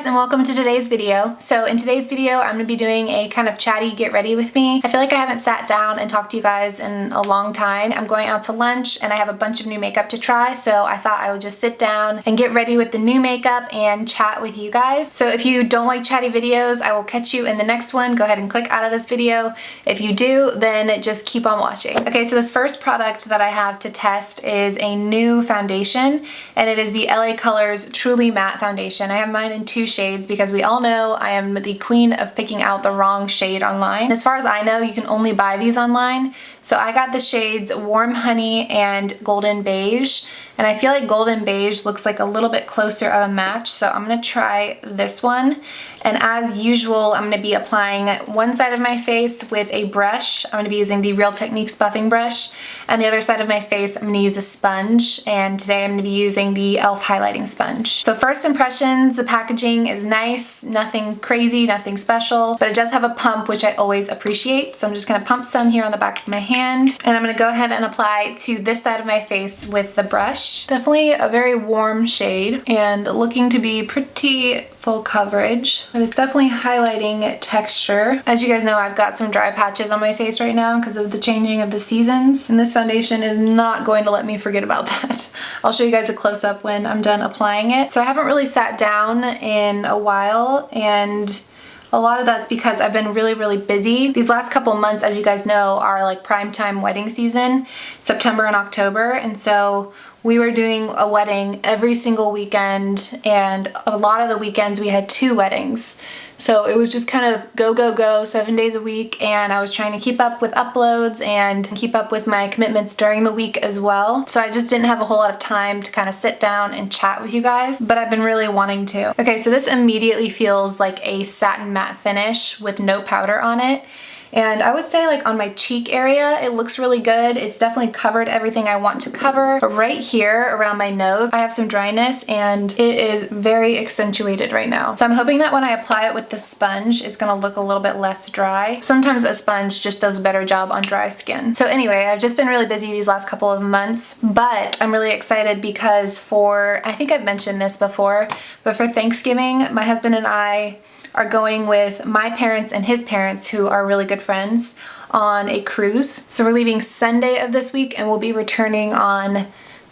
and welcome to today's video. So in today's video, I'm going to be doing a kind of chatty get ready with me. I feel like I haven't sat down and talked to you guys in a long time. I'm going out to lunch and I have a bunch of new makeup to try, so I thought I would just sit down and get ready with the new makeup and chat with you guys. So if you don't like chatty videos, I will catch you in the next one. Go ahead and click out of this video. If you do, then just keep on watching. Okay, so this first product that I have to test is a new foundation, and it is the LA Colors Truly Matte Foundation. I have mine in 2 shades because we all know I am the queen of picking out the wrong shade online. As far as I know, you can only buy these online. So I got the shades Warm Honey and Golden Beige, and I feel like Golden Beige looks like a little bit closer of a match, so I'm gonna try this one. And as usual, I'm gonna be applying one side of my face with a brush. I'm gonna be using the Real Techniques buffing brush, and the other side of my face I'm gonna use a sponge, and today I'm gonna be using the e.l.f. highlighting sponge. So first impressions, the packaging is nice, nothing crazy, nothing special, but it does have a pump, which I always appreciate. So I'm just gonna pump some here on the back of my hand, and I'm gonna go ahead and apply to this side of my face with the brush. Definitely a very warm shade and looking to be pretty full coverage, but it's definitely highlighting texture. As you guys know, I've got some dry patches on my face right now because of the changing of the seasons, and this foundation is not going to let me forget about that. I'll show you guys a close-up when I'm done applying it. So I haven't really sat down in a while, and a lot of that's because I've been really busy. These last couple months, as you guys know, are like prime time wedding season, September and October, and so we were doing a wedding every single weekend, and a lot of the weekends we had 2 weddings. So it was just kind of go 7 days a week, and I was trying to keep up with uploads and keep up with my commitments during the week as well. So I just didn't have a whole lot of time to kind of sit down and chat with you guys, but I've been really wanting to. Okay, so this immediately feels like a satin matte finish with no powder on it. And I would say like on my cheek area, it looks really good. It's definitely covered everything I want to cover. But right here around my nose, I have some dryness and it is very accentuated right now. So I'm hoping that when I apply it with the sponge, it's gonna look a little bit less dry. Sometimes a sponge just does a better job on dry skin. So anyway, I've just been really busy these last couple of months, but I'm really excited because I think I've mentioned this before, but for Thanksgiving, my husband and I are going with my parents and his parents, who are really good friends, on a cruise. So we're leaving Sunday of this week and we'll be returning on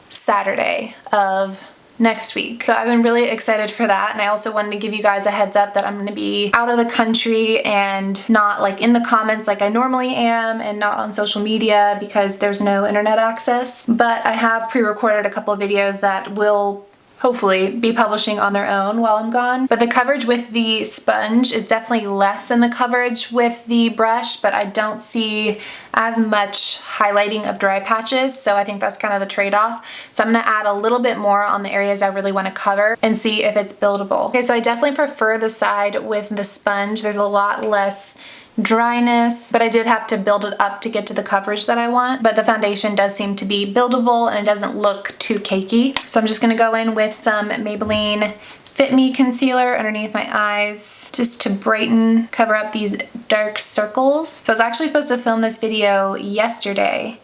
Saturday of next week. So I've been really excited for that, and I also wanted to give you guys a heads up that I'm going to be out of the country and not like in the comments like I normally am, and not on social media because there's no internet access. But I have pre-recorded a couple of videos that will hopefully be publishing on their own while I'm gone. But the coverage with the sponge is definitely less than the coverage with the brush, but I don't see as much highlighting of dry patches, so I think that's kind of the trade-off. So I'm gonna add a little bit more on the areas I really wanna cover and see if it's buildable. Okay, so I definitely prefer the side with the sponge. There's a lot less dryness, but I did have to build it up to get to the coverage that I want. But the foundation does seem to be buildable and it doesn't look too cakey. So I'm just gonna go in with some Maybelline Fit Me Concealer underneath my eyes just to brighten, cover up these dark circles. So I was actually supposed to film this video yesterday.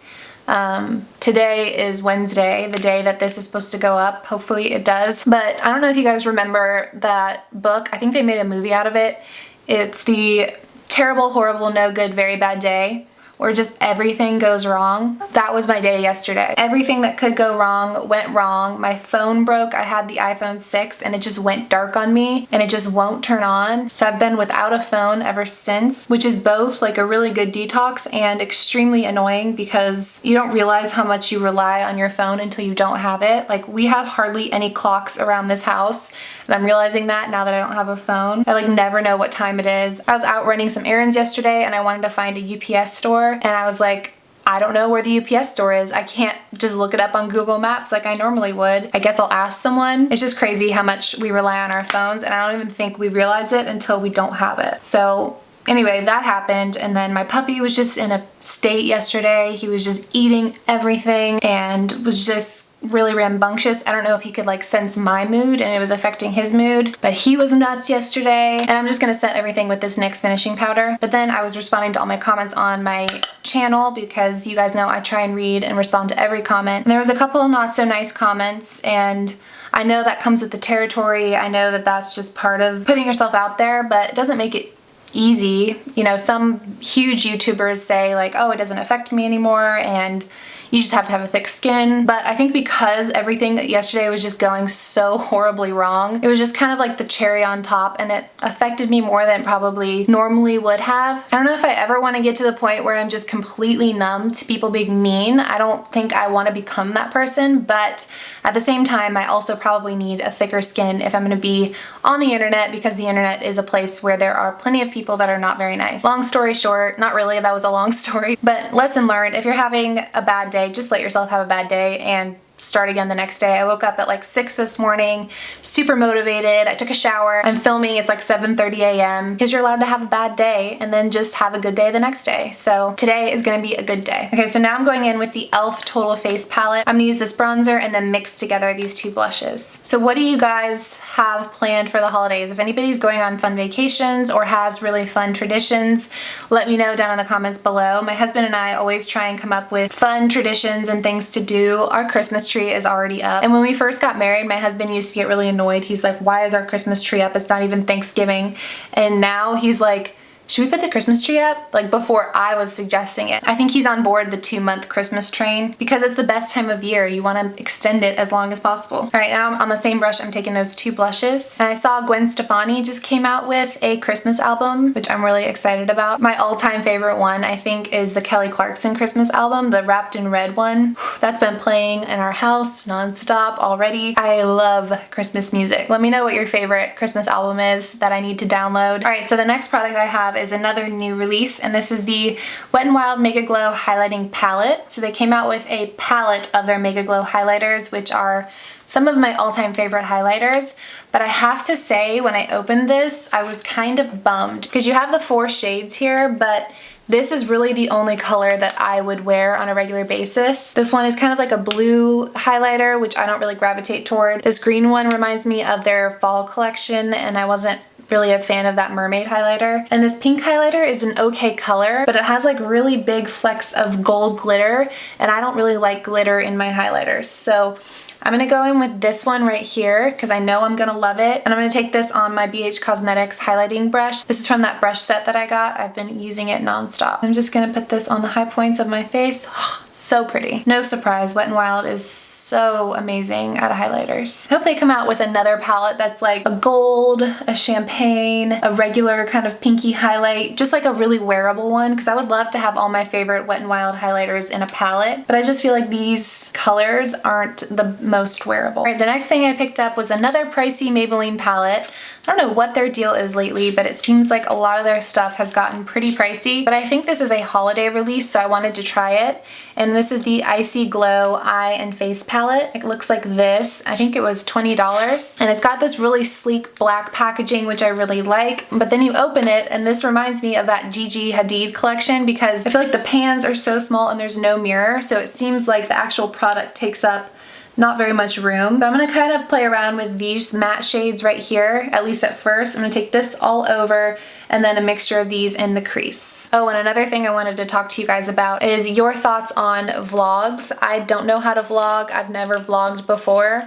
Today is Wednesday, the day that this is supposed to go up. Hopefully it does. But I don't know if you guys remember that book. I think they made a movie out of it. It's the Terrible, Horrible, No Good, Very Bad Day, where just everything goes wrong. That was my day yesterday. Everything that could go wrong went wrong. My phone broke. I had the iPhone 6 and it just went dark on me and it just won't turn on. So I've been without a phone ever since, which is both like a really good detox and extremely annoying because you don't realize how much you rely on your phone until you don't have it. Like, we have hardly any clocks around this house, and I'm realizing that now that I don't have a phone. I like never know what time it is. I was out running some errands yesterday and I wanted to find a UPS store, and I was like, I don't know where the UPS store is. I can't just look it up on Google Maps like I normally would. I guess I'll ask someone. It's just crazy how much we rely on our phones, and I don't even think we realize it until we don't have it. So anyway, that happened, and then my puppy was just in a state yesterday. He was just eating everything and was just really rambunctious. I don't know if he could like sense my mood and it was affecting his mood, but he was nuts yesterday. And I'm just gonna set everything with this NYX finishing powder. But then I was responding to all my comments on my channel because you guys know I try and read and respond to every comment. And there was a couple not so nice comments, and I know that comes with the territory. I know that that's just part of putting yourself out there, but it doesn't make it easy. You know, some huge YouTubers say like, oh, it doesn't affect me anymore, and you just have to have a thick skin. But I think because everything yesterday was just going so horribly wrong, it was just kind of like the cherry on top, and it affected me more than it probably normally would have. I don't know if I ever want to get to the point where I'm just completely numb to people being mean. I don't think I want to become that person, but at the same time, I also probably need a thicker skin if I'm going to be on the internet, because the internet is a place where there are plenty of people that are not very nice. Long story short, not really, that was a long story, but lesson learned: if you're having a bad day, just let yourself have a bad day and start again the next day. I woke up at like 6 this morning, super motivated. I took a shower. I'm filming. It's like 7:30 a.m. because you're allowed to have a bad day and then just have a good day the next day. So today is going to be a good day. Okay, so now I'm going in with the e.l.f. Total Face Palette. I'm going to use this bronzer and then mix together these two blushes. So what do you guys have planned for the holidays? If anybody's going on fun vacations or has really fun traditions, let me know down in the comments below. My husband and I always try and come up with fun traditions and things to do. Our Christmas tree is already up. And when we first got married, my husband used to get really annoyed. He's like, why is our Christmas tree up? It's not even Thanksgiving. And now he's like, should we put the Christmas tree up? Like, before I was suggesting it. I think he's on board the 2-month Christmas train because it's the best time of year. You want to extend it as long as possible. All right, now on the same brush, I'm taking those two blushes. And I saw Gwen Stefani just came out with a Christmas album, which I'm really excited about. My all-time favorite one, I think, is the Kelly Clarkson Christmas album, the Wrapped in Red one. That's been playing in our house nonstop already. I love Christmas music. Let me know what your favorite Christmas album is that I need to download. All right, so the next product I have is another new release, and this is the Wet n Wild MegaGlo Highlighting Palette. So they came out with a palette of their MegaGlo highlighters, which are some of my all-time favorite highlighters. But I have to say, when I opened this, I was kind of bummed because you have the 4 shades here, but this is really the only color that I would wear on a regular basis. This one is kind of like a blue highlighter, which I don't really gravitate toward. This green one reminds me of their fall collection, and I wasn't really a fan of that mermaid highlighter. And this pink highlighter is an okay color, but it has like really big flecks of gold glitter, and I don't really like glitter in my highlighters. So I'm gonna go in with this one right here because I know I'm gonna love it. And I'm gonna take this on my BH Cosmetics highlighting brush. This is from that brush set that I got. I've been using it nonstop. I'm just gonna put this on the high points of my face. So pretty. No surprise, Wet n Wild is so amazing at highlighters. I hope they come out with another palette that's like a gold, a champagne, a regular kind of pinky highlight, just like a really wearable one, because I would love to have all my favorite Wet n Wild highlighters in a palette, but I just feel like these colors aren't the most wearable. All right, the next thing I picked up was another pricey Maybelline palette. I don't know what their deal is lately, but it seems like a lot of their stuff has gotten pretty pricey, but I think this is a holiday release, so I wanted to try it. And this is the Icy Glow Eye and Face Palette. It looks like this. I think it was $20. And it's got this really sleek black packaging, which I really like. But then you open it, and this reminds me of that Gigi Hadid collection because I feel like the pans are so small and there's no mirror, so it seems like the actual product takes up not very much room. So I'm gonna kind of play around with these matte shades right here, at least at first. I'm gonna take this all over and then a mixture of these in the crease. Oh, and another thing I wanted to talk to you guys about is your thoughts on vlogs. I don't know how to vlog. I've never vlogged before.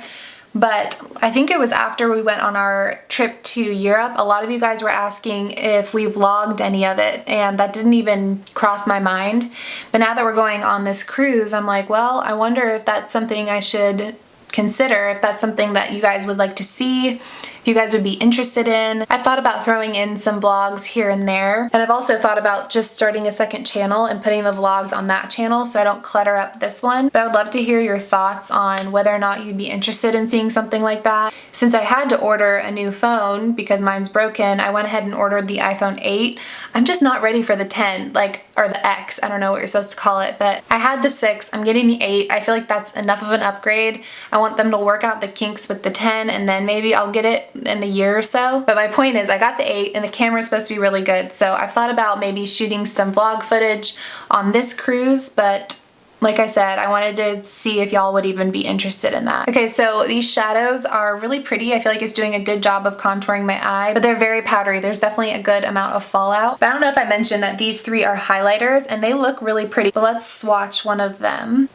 But I think it was after we went on our trip to Europe, a lot of you guys were asking if we vlogged any of it, and that didn't even cross my mind. But now that we're going on this cruise, I'm like, well, I wonder if that's something I should consider, if that's something that you guys would like to see, if you guys would be interested in. I've thought about throwing in some vlogs here and there, and I've also thought about just starting a second channel and putting the vlogs on that channel so I don't clutter up this one. But I would love to hear your thoughts on whether or not you'd be interested in seeing something like that. Since I had to order a new phone because mine's broken, I went ahead and ordered the iPhone 8. I'm just not ready for the 10, or the X, I don't know what you're supposed to call it, but I had the 6, I'm getting the 8. I feel like that's enough of an upgrade. I want them to work out the kinks with the 10, and then maybe I'll get it in a year or so. But my point is, I got the 8 and the camera's supposed to be really good, so I've thought about maybe shooting some vlog footage on this cruise, but like I said, I wanted to see if y'all would even be interested in that. Okay, so these shadows are really pretty. I feel like it's doing a good job of contouring my eye, but they're very powdery. There's definitely a good amount of fallout. But I don't know if I mentioned that these 3 are highlighters, and they look really pretty. But let's swatch one of them.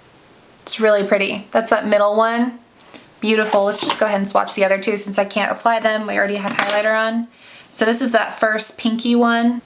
It's really pretty. That's that middle one. beautiful. Let's just go ahead and swatch the other two since I can't apply them. We already have highlighter on. So this is that first pinky one.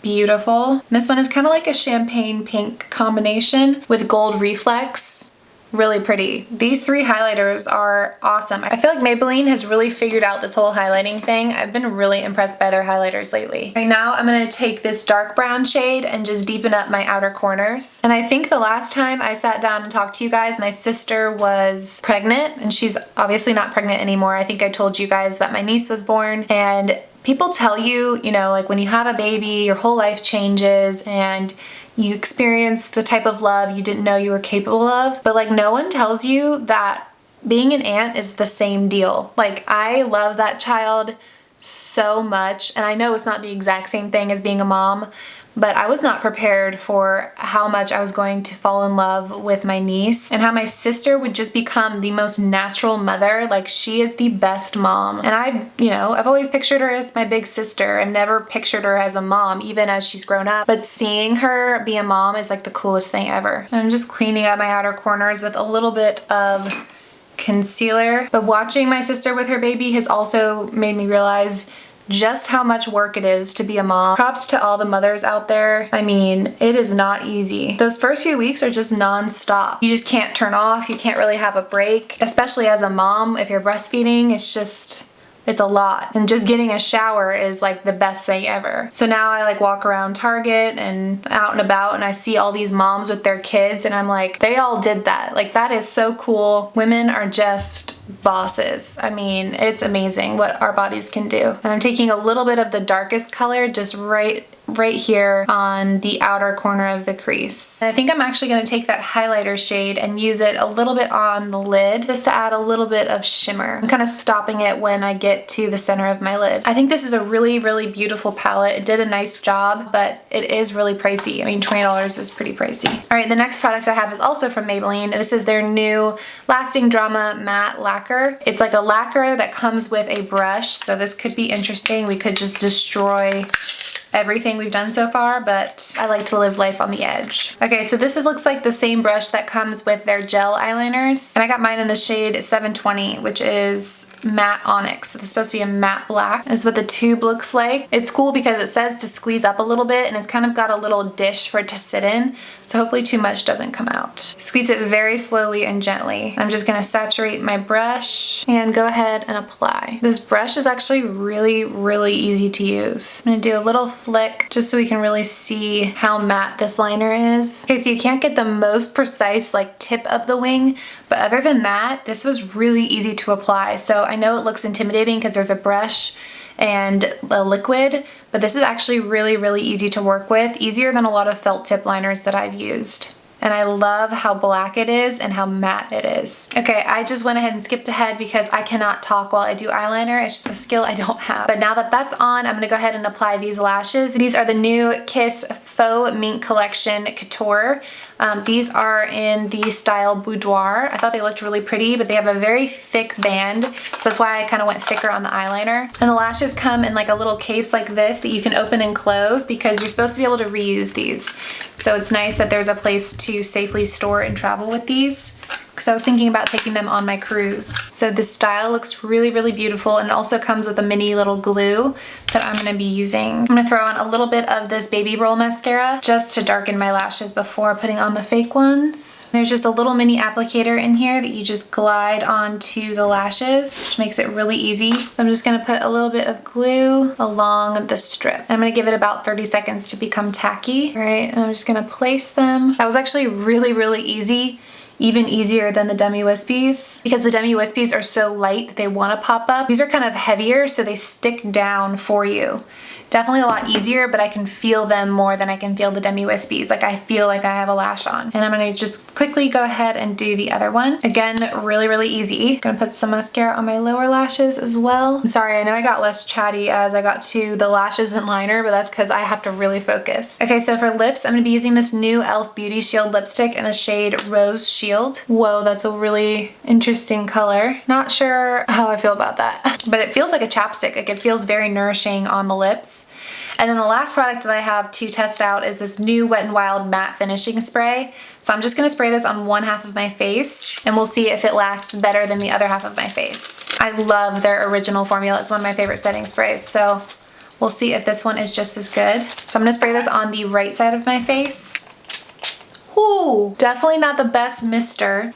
Beautiful. This one is kind of like a champagne pink combination with gold reflex. Really pretty. These three highlighters are awesome. I feel like Maybelline has really figured out this whole highlighting thing. I've been really impressed by their highlighters lately. Right now I'm going to take this dark brown shade and just deepen up my outer corners. And I think the last time I sat down and talked to you guys, my sister was pregnant, and she's obviously not pregnant anymore. I think I told you guys that my niece was born, and people tell you, you know, like when you have a baby, your whole life changes and you experience the type of love you didn't know you were capable of. But like no one tells you that being an aunt is the same deal. Like I love that child so much, and I know it's not the exact same thing as being a mom, but I was not prepared for how much I was going to fall in love with my niece and how my sister would just become the most natural mother. Like she is the best mom. And I've always pictured her as my big sister. I've never pictured her as a mom, even as she's grown up. But seeing her be a mom is like the coolest thing ever. I'm just cleaning up my outer corners with a little bit of concealer. But watching my sister with her baby has also made me realize just how much work it is to be a mom. Props to all the mothers out there. I mean, it is not easy. Those first few weeks are just non-stop. You just can't turn off. You can't really have a break, especially as a mom. If you're breastfeeding, it's a lot. And just getting a shower is like the best thing ever. So now I like walk around Target and out and about, and I see all these moms with their kids, and I'm like, they all did that. Like that is so cool. Women are just bosses. I mean, it's amazing what our bodies can do. And I'm taking a little bit of the darkest color just right here on the outer corner of the crease. And I think I'm actually going to take that highlighter shade and use it a little bit on the lid just to add a little bit of shimmer. I'm kind of stopping it when I get to the center of my lid. I think this is a really, really beautiful palette. It did a nice job, but it is really pricey. I mean, $20 is pretty pricey. All right, the next product I have is also from Maybelline. This is their new Lasting Drama Matte Lacquer. It's like a lacquer that comes with a brush, so this could be interesting. We could just destroy everything we've done so far, but I like to live life on the edge. Okay, so this looks like the same brush that comes with their gel eyeliners, and I got mine in the shade 720, which is matte onyx. So this is supposed to be a matte black. This is what the tube looks like. It's cool because it says to squeeze up a little bit, and it's kind of got a little dish for it to sit in, so hopefully too much doesn't come out. Squeeze it very slowly and gently. I'm just gonna saturate my brush and go ahead and apply. This brush is actually really, really easy to use. I'm gonna do a little flick just so we can really see how matte this liner is. Okay, so you can't get the most precise like tip of the wing, but other than that, this was really easy to apply. So I know it looks intimidating because there's a brush and a liquid, but this is actually really, really easy to work with, easier than a lot of felt tip liners that I've used. And I love how black it is and how matte it is. Okay, I just went ahead and skipped ahead because I cannot talk while I do eyeliner. It's just a skill I don't have. But now that that's on, I'm gonna go ahead and apply these lashes. These are the new Kiss Faux Mink Collection Couture. These are in the style Boudoir. I thought they looked really pretty, but they have a very thick band, so that's why I kind of went thicker on the eyeliner. And the lashes come in like a little case like this that you can open and close because you're supposed to be able to reuse these. So it's nice that there's a place to safely store and travel with these, because I was thinking about taking them on my cruise. So this style looks really, really beautiful, and it also comes with a mini little glue that I'm gonna be using. I'm gonna throw on a little bit of this Baby Roll mascara just to darken my lashes before putting on the fake ones. There's just a little mini applicator in here that you just glide onto the lashes, which makes it really easy. So I'm just gonna put a little bit of glue along the strip. I'm gonna give it about 30 seconds to become tacky. All right, and I'm just gonna place them. That was actually really, really easy. Even easier than the Demi Wispies, because the Demi Wispies are so light that they want to pop up. These are kind of heavier, so they stick down for you. Definitely a lot easier, but I can feel them more than I can feel the Demi Wispies. Like I feel like I have a lash on. And I'm gonna just quickly go ahead and do the other one. Again, really, really easy. Gonna put some mascara on my lower lashes as well. I'm sorry, I know I got less chatty as I got to the lashes and liner, but that's because I have to really focus. Okay, so for lips, I'm gonna be using this new e.l.f. Beauty Shield lipstick in the shade Rose Shield. Whoa, that's a really interesting color. Not sure how I feel about that, but it feels like a chapstick. Like it feels very nourishing on the lips. And then the last product that I have to test out is this new Wet n Wild Matte Finishing Spray. So I'm just gonna spray this on one half of my face and we'll see if it lasts better than the other half of my face. I love their original formula. It's one of my favorite setting sprays. So we'll see if this one is just as good. So I'm gonna spray this on the right side of my face. Ooh, definitely not the best mister.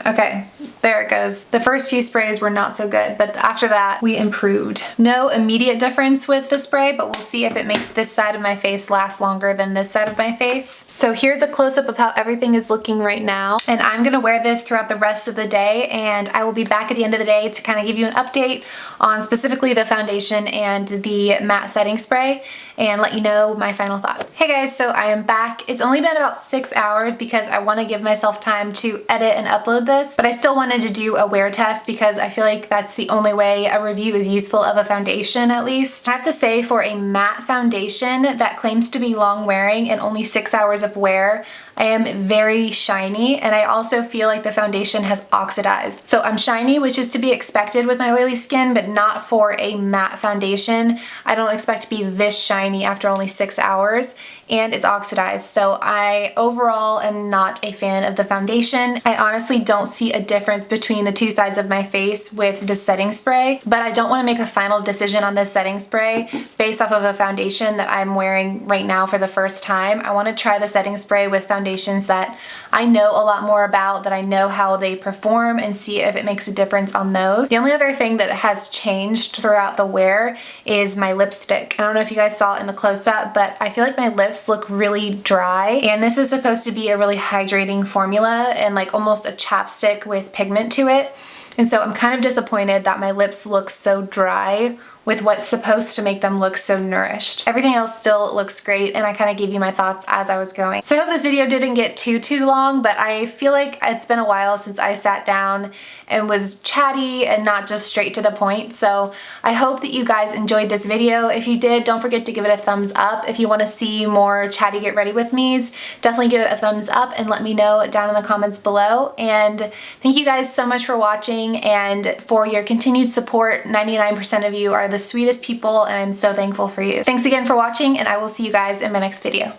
Okay, there it goes. The first few sprays were not so good, but after that, we improved. No immediate difference with the spray, but we'll see if it makes this side of my face last longer than this side of my face. So here's a close-up of how everything is looking right now, and I'm gonna wear this throughout the rest of the day, and I will be back at the end of the day to kind of give you an update on specifically the foundation and the matte setting spray, and let you know my final thoughts. Hey guys, so I am back. It's only been about 6 hours because I want to give myself time to edit and upload this, but I still wanted to do a wear test because I feel like that's the only way a review is useful of a foundation, at least. I have to say, for a matte foundation that claims to be long wearing and only 6 hours of wear, I am very shiny, and I also feel like the foundation has oxidized. So I'm shiny, which is to be expected with my oily skin, but not for a matte foundation. I don't expect to be this shiny after only 6 hours, and it's oxidized. So I overall am not a fan of the foundation. I honestly don't see a difference between the two sides of my face with the setting spray, but I don't want to make a final decision on this setting spray based off of a foundation that I'm wearing right now for the first time. I want to try the setting spray with foundations that I know a lot more about, that I know how they perform, and see if it makes a difference on those. The only other thing that has changed throughout the wear is my lipstick. I don't know if you guys saw it in the close-up, but I feel like my lips look really dry, and this is supposed to be a really hydrating formula and like almost a chapstick with pigment to it. And so I'm kind of disappointed that my lips look so dry with what's supposed to make them look so nourished. Everything else still looks great, and I kind of gave you my thoughts as I was going. So I hope this video didn't get too long, but I feel like it's been a while since I sat down and was chatty and not just straight to the point. So I hope that you guys enjoyed this video. If you did, don't forget to give it a thumbs up. If you want to see more chatty get ready with me's, definitely give it a thumbs up and let me know down in the comments below. And thank you guys so much for watching and for your continued support. 99% of you are the sweetest people, and I'm so thankful for you. Thanks again for watching, and I will see you guys in my next video.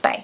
Bye.